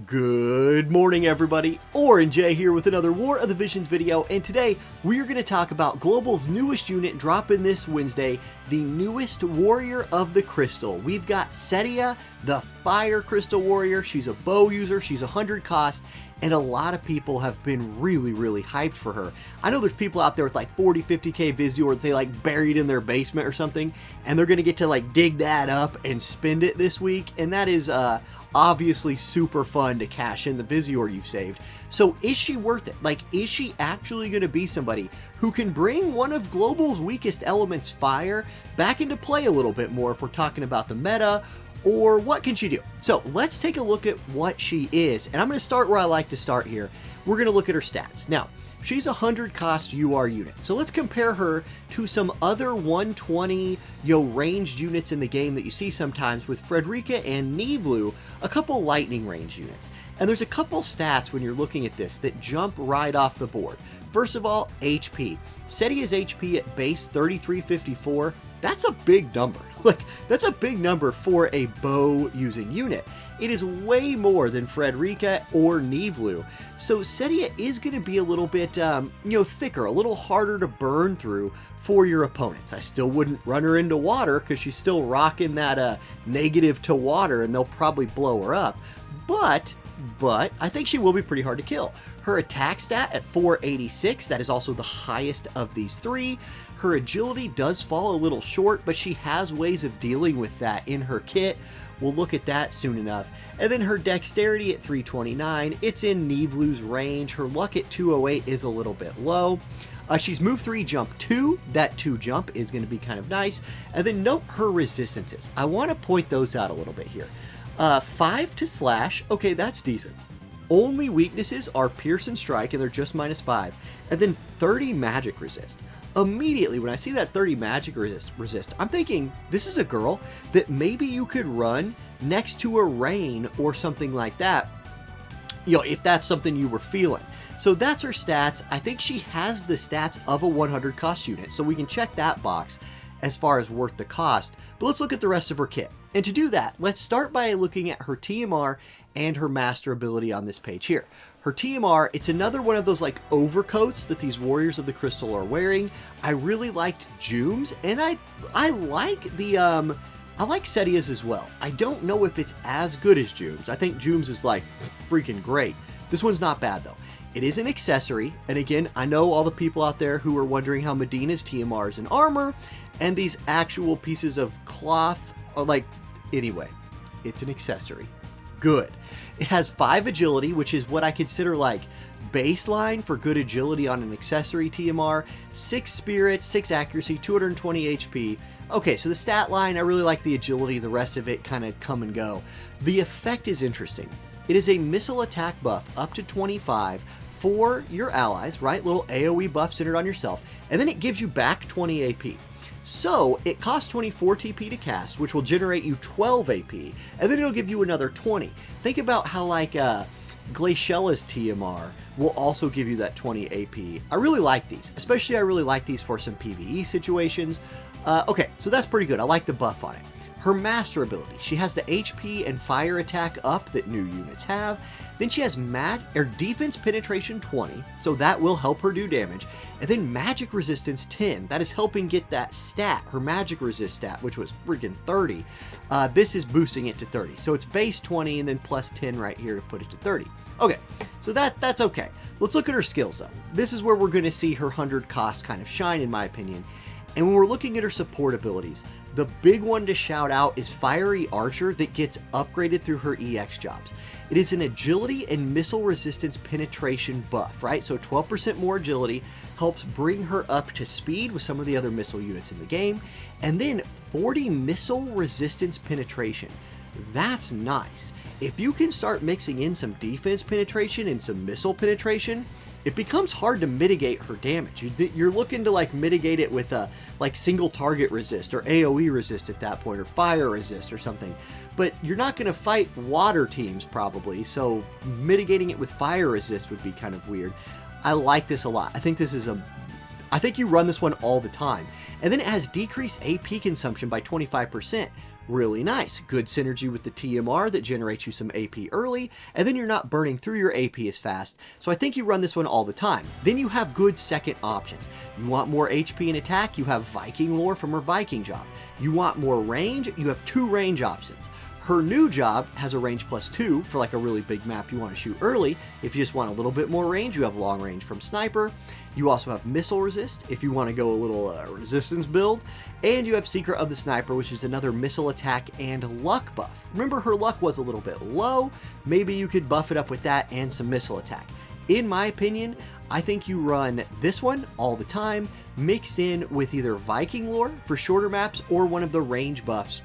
Good morning, everybody. Orin J here with another War of the Visions video, and today we are going to talk about Global's newest unit dropping this Wednesday, the newest Warrior of the Crystal. We've got Cetia, the Fire Crystal Warrior. She's a bow user, she's 100 cost, and a lot of people have been really hyped for her. I know there's people out there with like 40, 50k Vizio that they like buried in their basement or something, and they're going to get to like dig that up and spend it this week, and that is obviously super fun to cash in the Vizio you've saved. So is she worth it? Like, is she actually going to be somebody who can bring one of Global's weakest elements, fire, back into play a little bit more if we're talking about the meta? Or what can she do? So let's take a look at what she is. And I'm going to start where I like to start here. We're going to look at her stats. Now, she's a 100 cost UR unit. So let's compare her to some other 120 ranged units in the game that you see sometimes with Frederica and Nivlu, a couple lightning range units. And there's a couple stats when you're looking at this that jump right off the board. First of all, HP. Cetia's HP at base 3354. That's a big number. Like, that's a big number for a bow using unit. It is way more than Frederica or Nivlu. So Cetia is going to be a little bit, thicker, a little harder to burn through for your opponents. I still wouldn't run her into water because she's still rocking that negative to water and they'll probably blow her up. But I think she will be pretty hard to kill. Her attack stat at 486, that is also the highest of these three. Her agility does fall a little short, but she has ways of dealing with that in her kit. We'll look at that soon enough. And then her dexterity at 329, it's in Nivlu's range. Her luck at 208 is a little bit low. She's move 3, jump 2. That 2 jump is going to be kind of nice. And then note her resistances. I want to point those out a little bit here. 5 to slash, okay, that's decent. Only weaknesses are Pierce and Strike, and they're just -5. And then 30 magic resist. Immediately, when I see that 30 magic resist, I'm thinking, this is a girl that maybe you could run next to a Rain or something like that, if that's something you were feeling. So that's her stats. I think she has the stats of a 100 cost unit, so we can check that box as far as worth the cost. But let's look at the rest of her kit. And to do that, let's start by looking at her TMR and her master ability on this page here. Her TMR, it's another one of those like overcoats that these Warriors of the Crystal are wearing. I really liked Jume's, and I like the I like Cetia's as well. I don't know if it's as good as Jume's. I think Jume's is like freaking great. This one's not bad though. It is an accessory, and again, I know all the people out there who are wondering how Medina's TMR is in armor, and these actual pieces of cloth are like, anyway, it's an accessory. Good. It has 5 agility, which is what I consider like baseline for good agility on an accessory TMR, 6 spirit, 6 accuracy, 220 HP. Okay, so the stat line, I really like the agility, the rest of it kind of come and go. The effect is interesting. It is a missile attack buff up to 25 for your allies, right? Little AoE buff centered on yourself, and then it gives you back 20 AP. So it costs 24 TP to cast, which will generate you 12 AP, and then it'll give you another 20. Think about how like Glaciela's TMR will also give you that 20 AP. I really like these, especially I really like these for some PvE situations. Okay, so that's pretty good. I like the buff on it. Her master ability, she has the HP and fire attack up that new units have. Then she has defense penetration 20, so that will help her do damage. And then magic resistance 10, that is helping get that stat, her magic resist stat, which was freaking 30. This is boosting it to 30. So it's base 20 and then plus 10 right here to put it to 30. Okay, so that's okay. Let's look at her skills though. This is where we're going to see her 100 cost kind of shine, in my opinion. And when we're looking at her support abilities, the big one to shout out is Fiery Archer that gets upgraded through her EX jobs. It is an agility and missile resistance penetration buff, right? So 12% more agility helps bring her up to speed with some of the other missile units in the game. And then 40 missile resistance penetration. That's nice. If you can start mixing in some defense penetration and some missile penetration, it becomes hard to mitigate her damage. You're looking to like mitigate it with a like single target resist or AoE resist at that point, or fire resist or something. But you're not going to fight water teams probably, so mitigating it with fire resist would be kind of weird. I like this a lot. I think you run this one all the time. And then it has decreased AP consumption by 25%. really nice. Good synergy with the TMR that generates you some AP early, and then you're not burning through your AP as fast, so I think you run this one all the time. Then you have good second options. You want more HP and attack, you have Viking lore from her Viking job. You want more range, you have 2 range options. Her new job has a range +2 for like a really big map you want to shoot early. If you just want a little bit more range, you have long range from sniper. You also have missile resist if you want to go a little resistance build. And you have Secret of the Sniper, which is another missile attack and luck buff. Remember, her luck was a little bit low. Maybe you could buff it up with that and some missile attack. In my opinion, I think you run this one all the time, mixed in with either Viking lore for shorter maps or one of the range buffs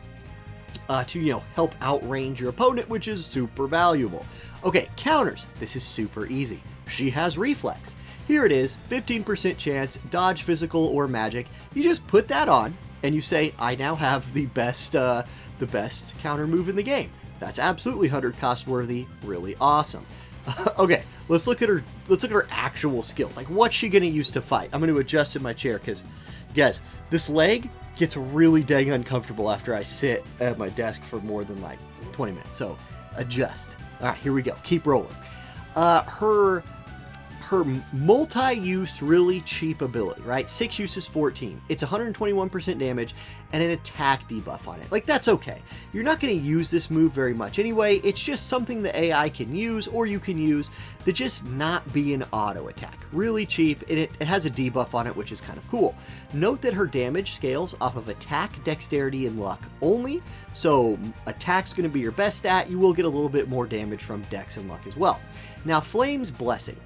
to help outrange your opponent, which is super valuable. Okay, counters. This is super easy. She has reflex. Here it is, 15% chance, dodge, physical, or magic. You just put that on, and you say, I now have the best counter move in the game. That's absolutely 100 cost worthy, really awesome. Okay, let's look at her actual skills. Like, what's she gonna use to fight? I'm gonna adjust in my chair because, guys, this leg gets really dang uncomfortable after I sit at my desk for more than like 20 minutes. So adjust. All right, here we go. Keep rolling. Her multi-use, really cheap ability, right? 6 uses 14. It's 121% damage and an attack debuff on it. Like, that's okay. You're not going to use this move very much anyway. It's just something the AI can use, or you can use to just not be an auto attack. Really cheap, and it has a debuff on it, which is kind of cool. Note that her damage scales off of attack, dexterity, and luck only. So attack's going to be your best stat. You will get a little bit more damage from dex and luck as well. Now, Flame's Blessing.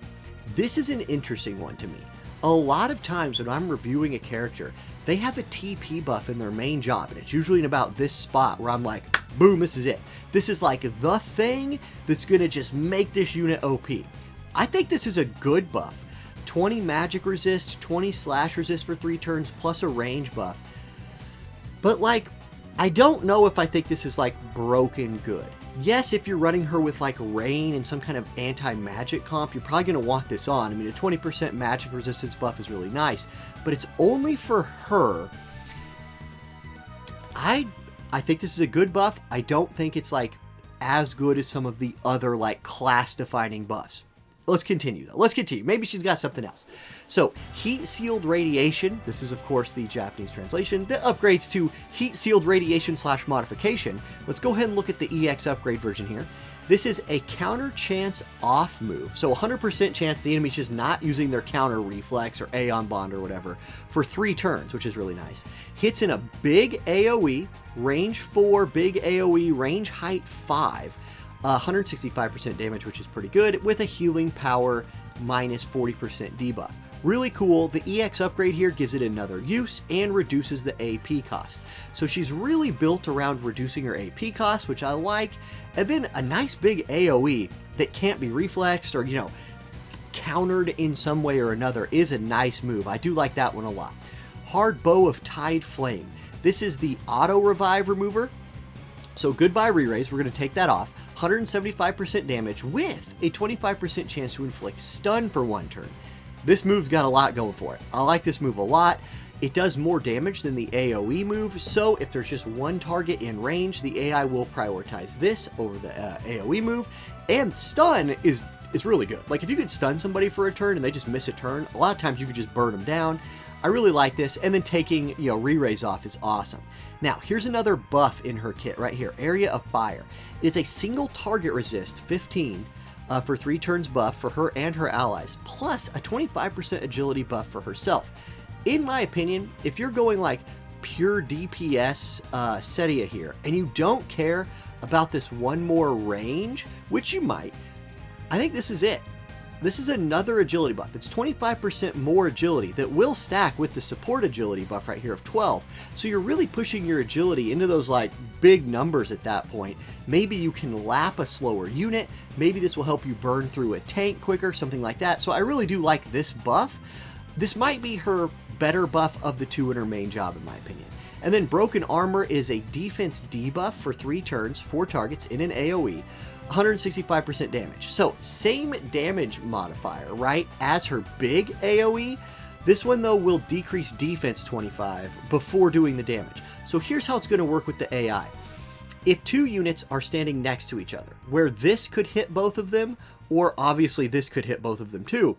This is an interesting one to me. A lot of times when I'm reviewing a character, they have a TP buff in their main job, and it's usually in about this spot where I'm like, boom, this is it. This is like the thing that's going to just make this unit OP. I think this is a good buff. 20 magic resist, 20 slash resist for 3 turns, plus a range buff. But like, I don't know if I think this is like broken good. Yes, if you're running her with like rain and some kind of anti-magic comp, you're probably going to want this on. I mean, a 20% magic resistance buff is really nice, but it's only for her. I think this is a good buff. I don't think it's like as good as some of the other like class-defining buffs. Let's continue though. Let's continue. Maybe she's got something else. So, heat sealed radiation. This is of course the Japanese translation that upgrades to heat sealed radiation / modification. Let's go ahead and look at the EX upgrade version here. This is a counter chance off move. So 100% chance the enemy's just not using their counter reflex or Aeon Bond or whatever for 3 turns, which is really nice. Hits in a big AoE, range 4, big AoE, range height 5. 165% damage, which is pretty good, with a healing power minus 40% debuff. Really cool. The EX upgrade here gives it another use and reduces the AP cost. So she's really built around reducing her AP cost, which I like, and then a nice big AoE that can't be reflexed or, countered in some way or another is a nice move. I do like that one a lot. Hard Bow of Tide Flame. This is the auto revive remover. So goodbye re-raise, we're going to take that off. 175% damage with a 25% chance to inflict stun for 1 turn. This move's got a lot going for it. I like this move a lot. It does more damage than the AoE move, so if there's just one target in range, the AI will prioritize this over the AoE move. And stun is really good. Like, if you could stun somebody for a turn and they just miss a turn, a lot of times you could just burn them down. I really like this, and then taking, re-raise off is awesome. Now, here's another buff in her kit right here, Area of Fire. It is a single target resist, 15, for 3 turns buff for her and her allies, plus a 25% agility buff for herself. In my opinion, if you're going like pure DPS Cetia here, and you don't care about this one more range, which you might, I think this is it. This is another agility buff. It's 25% more agility that will stack with the support agility buff right here of 12. So you're really pushing your agility into those like big numbers at that point. Maybe you can lap a slower unit. Maybe this will help you burn through a tank quicker, something like that. So I really do like this buff. This might be her better buff of the 2 in her main job, in my opinion. And then Broken Armor is a defense debuff for 3 turns, 4 targets in an AoE. 165% damage. So same damage modifier, right, as her big AoE. This one though will decrease defense 25 before doing the damage. So here's how it's going to work with the AI. if two units are standing next to each other, where this could hit both of them, or obviously this could hit both of them too,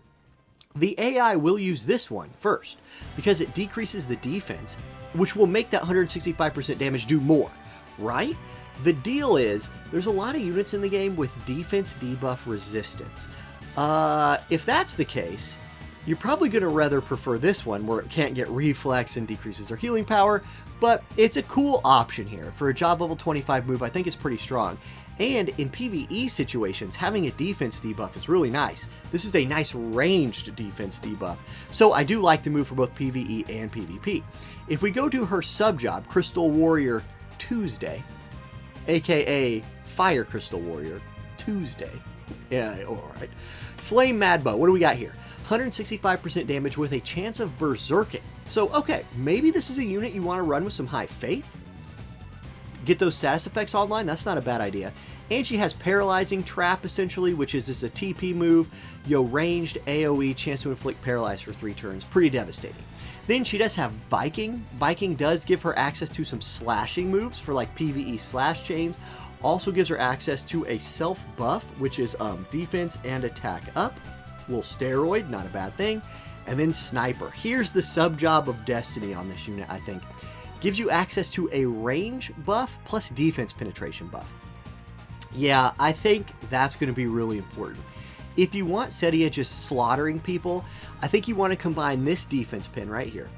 the AI will use this one first, because it decreases the defense, which will make that 165% damage do more, right? The deal is, there's a lot of units in the game with defense debuff resistance. If that's the case, you're probably going to rather prefer this one, where it can't get reflex and decreases their healing power, but it's a cool option here. For a job level 25 move, I think it's pretty strong. And in PvE situations, having a defense debuff is really nice. This is a nice ranged defense debuff, so I do like the move for both PvE and PvP. If we go to her sub-job, Crystal Warrior Tuesday, aka Fire Crystal Warrior Tuesday. Yeah, alright. Flame Mad Bow, what do we got here? 165% damage with a chance of berserking. So, okay, maybe this is a unit you want to run with some high faith. Get those status effects online, that's not a bad idea. And she has Paralyzing Trap, essentially, which is a TP move. Ranged AoE, chance to inflict paralyze for 3 turns. Pretty devastating. Then she does have Viking. Viking does give her access to some slashing moves for like PvE slash chains. Also gives her access to a self buff, which is defense and attack up. Little steroid, not a bad thing. And then Sniper. Here's the sub job of Destiny on this unit, I think. Gives you access to a range buff plus defense penetration buff. Yeah, I think that's going to be really important. If you want Cetia just slaughtering people, I think you want to combine this defense pin right here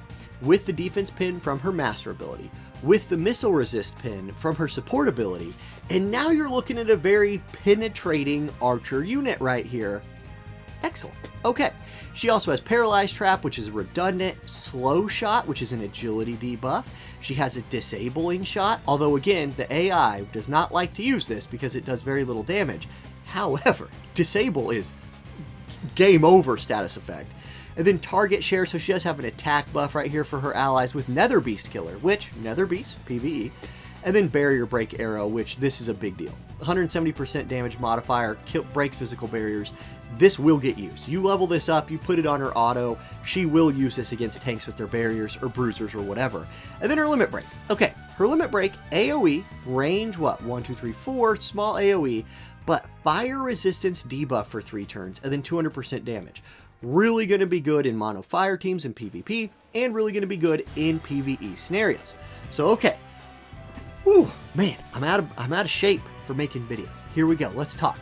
with the defense pin from her master ability, with the missile resist pin from her support ability, and now you're looking at a very penetrating archer unit right here. Excellent. Okay, she also has Paralyzed Trap, which is a redundant, Slow Shot, which is an agility debuff. She has a Disabling Shot, although again, the AI does not like to use this because it does very little damage. However, Disable is game over status effect. And then Target Share, so she does have an attack buff right here for her allies with Nether Beast Killer, which, Nether Beast, PvE. And then Barrier Break Arrow, which this is a big deal. 170% damage modifier, breaks physical barriers. This will get used. You level this up, you put it on her auto, she will use this against tanks with their barriers or bruisers or whatever. And then her Limit Break. Okay, her Limit Break, AoE, range, 1, 2, 3, 4, small AoE, but fire resistance debuff for 3 turns, and then 200% damage. Really going to be good in mono fire teams in PvP, and really going to be good in PvE scenarios. So, okay. Whew, man, I'm out of shape for making videos. Here we go. Let's talk.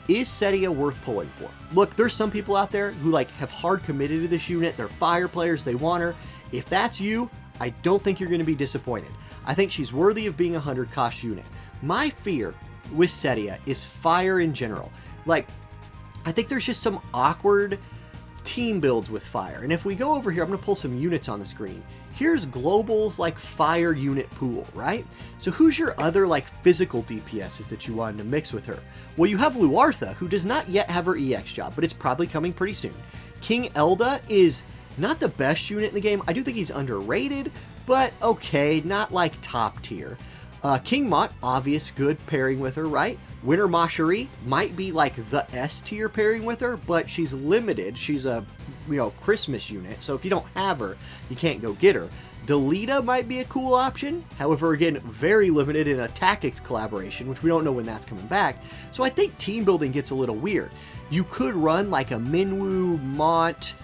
Is Cetia worth pulling for? Look, there's some people out there who have hard committed to this unit. They're fire players. They want her. If that's you, I don't think you're going to be disappointed. I think she's worthy of being a 100 cost unit. My fear with Cetia is fire in general. I think there's just some awkward team builds with fire. And if we go over here, I'm going to pull some units on the screen. Here's Global's fire unit pool, right? So who's your other physical DPSs that you wanted to mix with her? Well, you have Luartha, who does not yet have her EX job, but it's probably coming pretty soon. King Elda is not the best unit in the game. I do think he's underrated, but okay, not top tier. King Mont, obvious good pairing with her, right? Winter Macherie might be the S tier pairing with her, but she's limited. She's a Christmas unit, so if you don't have her, you can't go get her. Delita might be a cool option. However, again, very limited in a tactics collaboration, which we don't know when that's coming back. So I think team building gets a little weird. You could run a Minwu, Mont,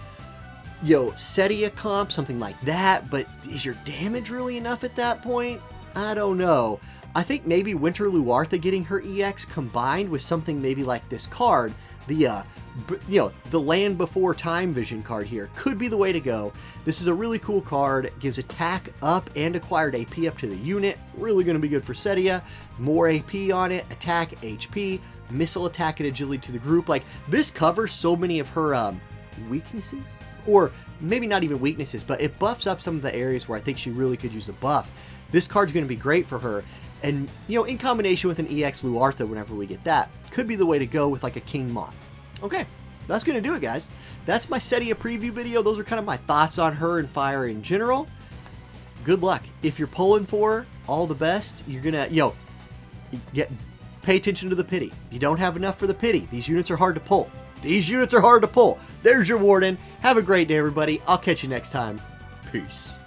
Cetia comp, something like that, but is your damage really enough at that point? I don't know. I think maybe Winter Luartha getting her EX combined with something maybe like this card, the Land Before Time Vision card here, could be the way to go. This is a really cool card. It gives attack up and acquired AP up to the unit. Really going to be good for Cetia. More AP on it, attack, HP, missile attack, and agility to the group. This covers so many of her weaknesses, or maybe not even weaknesses, but it buffs up some of the areas where I think she really could use a buff. This card's going to be great for her. And, in combination with an EX Luartha, whenever we get that, could be the way to go with a King Mont. Okay, that's going to do it, guys. That's my Cetia preview video. Those are kind of my thoughts on her and fire in general. Good luck. If you're pulling for her, all the best. You're going to, pay attention to the pity. You don't have enough for the pity. These units are hard to pull. These units are hard to pull. There's your warning. Have a great day, everybody. I'll catch you next time. Peace.